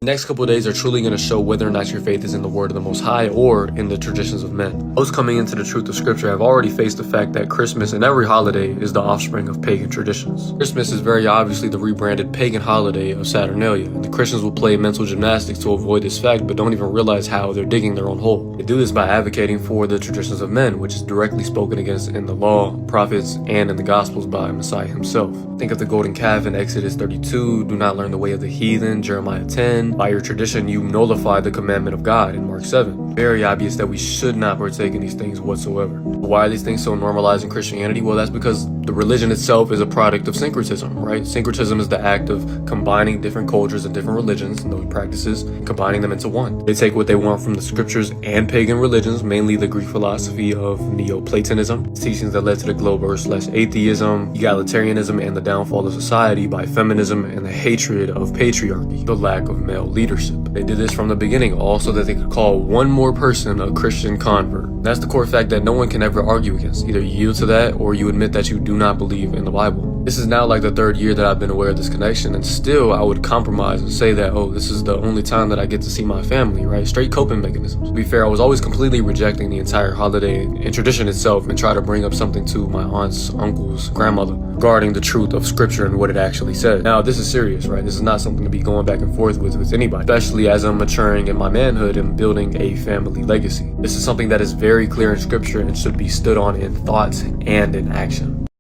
The next couple of days are truly going to show whether or not your faith is in the word of the Most High or in the traditions of men. Those coming into the truth of Scripture have already faced the fact that Christmas and every holiday is the offspring of pagan traditions. Christmas is very obviously the rebranded pagan holiday of Saturnalia, and the Christians will play mental gymnastics to avoid this fact but don't even realize how they're digging their own hole. They do this by advocating for the traditions of men, which is directly spoken against in the law, prophets, and in the Gospels by Messiah himself. Think of the golden calf in Exodus 32, do not learn the way of the heathen, Jeremiah 10. By your tradition, you nullify the commandment of God in Mark 7. Very obvious that we should not partake in these things whatsoever. Why are these things so normalized in Christianity? Well, that's because the religion itself is a product of syncretism, right? Syncretism is the act of combining different cultures and different religions and those practices, combining them into one. They take what they want from the scriptures and pagan religions, mainly the Greek philosophy of Neoplatonism, teachings that led to the globe earth/atheism, egalitarianism, and the downfall of society by feminism and the hatred of patriarchy, the lack of male leadership. They did this from the beginning, all so that they could call one more person a Christian convert. That's the core fact that no one can ever argue against. Either you yield to that or you admit that you do not believe in the Bible. This is now like the third year that I've been aware of this connection, and still I would compromise and say that, oh, this is the only time that I get to see my family, right? Straight coping mechanisms. To be fair, I was always completely rejecting the entire holiday and tradition itself and try to bring up something to my aunts, uncles, grandmother regarding the truth of scripture and what it actually said. Now, this is serious, right? This is not something to be going back and forth with anybody, especially as I'm maturing in my manhood and building a family legacy. This is something that is very clear in scripture and should be stood on in thought and in action.